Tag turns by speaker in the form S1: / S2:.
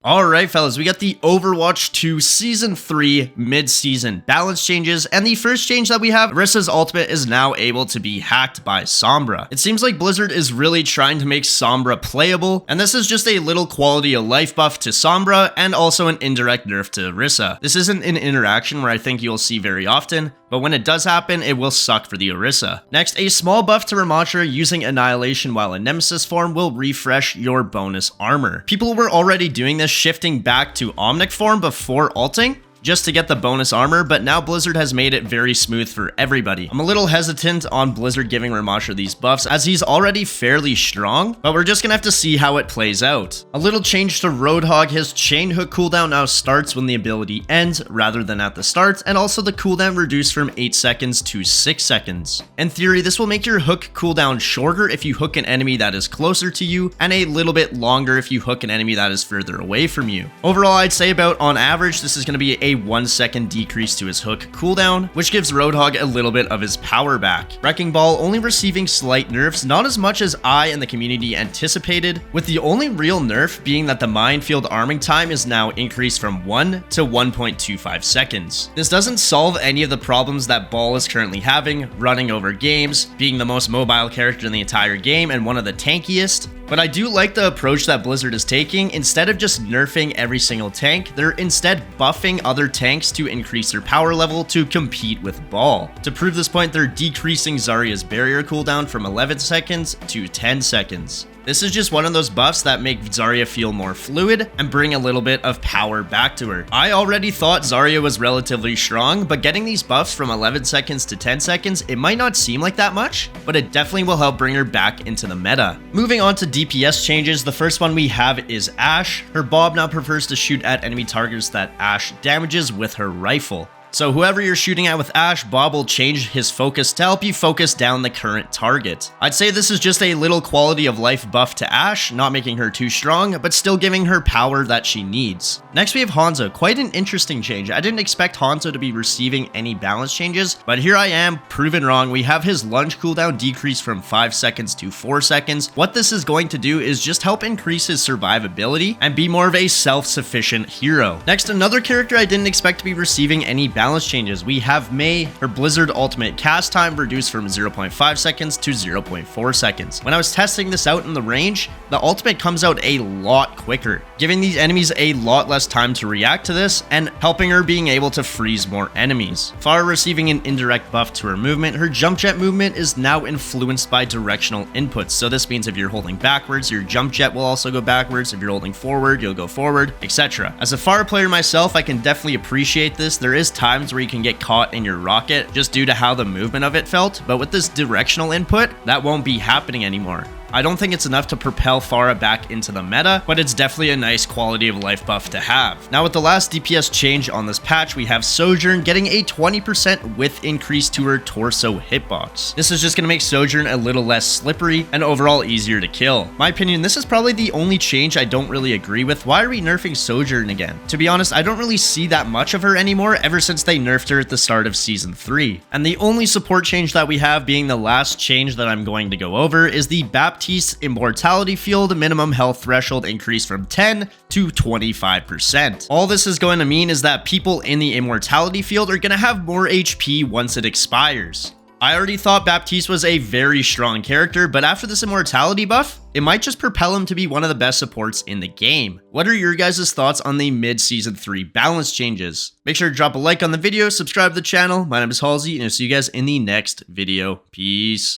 S1: Alright fellas, we got the Overwatch 2 Season 3 mid-season balance changes, and the first change that we have, Orisa's ultimate is now able to be hacked by Sombra. It seems like Blizzard is really trying to make Sombra playable, and this is just a little quality of life buff to Sombra, and also an indirect nerf to Orisa. This isn't an interaction where I think you'll see very often, but when it does happen, it will suck for the Orisa. Next, a small buff to Ramattra using Annihilation while in Nemesis form will refresh your bonus armor. People were already doing this, shifting back to Omnic form before ulting, just to get the bonus armor, but now Blizzard has made it very smooth for everybody. I'm a little hesitant on Blizzard giving Ramattra these buffs as he's already fairly strong, but we're just gonna have to see how it plays out. A little change to Roadhog, his chain hook cooldown now starts when the ability ends rather than at the start, and also the cooldown reduced from 8 seconds to 6 seconds. In theory, this will make your hook cooldown shorter if you hook an enemy that is closer to you, and a little bit longer if you hook an enemy that is further away from you. Overall, I'd say about on average, this is gonna be a 1 second decrease to his hook cooldown, which gives Roadhog a little bit of his power back. Wrecking Ball only receiving slight nerfs, not as much as I and the community anticipated, with the only real nerf being that the minefield arming time is now increased from 1 to 1.25 seconds. This doesn't solve any of the problems that Ball is currently having, running over games, being the most mobile character in the entire game and one of the tankiest, but I do like the approach that Blizzard is taking. Instead of just nerfing every single tank, they're instead buffing other tanks to increase their power level to compete with Ball. To prove this point, they're decreasing Zarya's barrier cooldown from 11 seconds to 10 seconds. This is just one of those buffs that make Zarya feel more fluid and bring a little bit of power back to her. I already thought Zarya was relatively strong, but getting these buffs from 11 seconds to 10 seconds, it might not seem like that much, but it definitely will help bring her back into the meta. Moving on to DPS changes, the first one we have is Ashe. Her Bob now prefers to shoot at enemy targets that Ashe damages with her rifle. So whoever you're shooting at with Ashe, Bob will change his focus to help you focus down the current target. I'd say this is just a little quality of life buff to Ashe, not making her too strong, but still giving her power that she needs. Next we have Hanzo, quite an interesting change. I didn't expect Hanzo to be receiving any balance changes, but here I am, proven wrong. We have his lunge cooldown decreased from 5 seconds to 4 seconds. What this is going to do is just help increase his survivability and be more of a self-sufficient hero. Next, another character I didn't expect to be receiving any balance changes. We have Mei. Her Blizzard ultimate cast time reduced from 0.5 seconds to 0.4 seconds. When I was testing this out in the range, the ultimate comes out a lot quicker, giving these enemies a lot less time to react to this and helping her being able to freeze more enemies. Pharah receiving an indirect buff to her movement. Her jump jet movement is now influenced by directional inputs. So this means if you're holding backwards, your jump jet will also go backwards. If you're holding forward, you'll go forward, etc. As a Pharah player myself, I can definitely appreciate this. There is times where you can get caught in your rocket just due to how the movement of it felt, but with this directional input, that won't be happening anymore. I don't think it's enough to propel Pharah back into the meta, but it's definitely a nice quality of life buff to have. Now with the last DPS change on this patch, we have Sojourn getting a 20% width increase to her torso hitbox. This is just going to make Sojourn a little less slippery and overall easier to kill. My opinion, this is probably the only change I don't really agree with. Why are we nerfing Sojourn again? To be honest, I don't really see that much of her anymore ever since they nerfed her at the start of Season 3. And the only support change that we have, being the last change that I'm going to go over, is the Baptiste immortality field minimum health threshold increase from 10 to 25%. All this is going to mean is that people in the immortality field are going to have more HP once it expires. I already thought Baptiste was a very strong character, but after this immortality buff, it might just propel him to be one of the best supports in the game. What are your guys' thoughts on the mid-season 3 balance changes? Make sure to drop a like on the video, subscribe to the channel. My name is Halzeey, and I'll see you guys in the next video. Peace.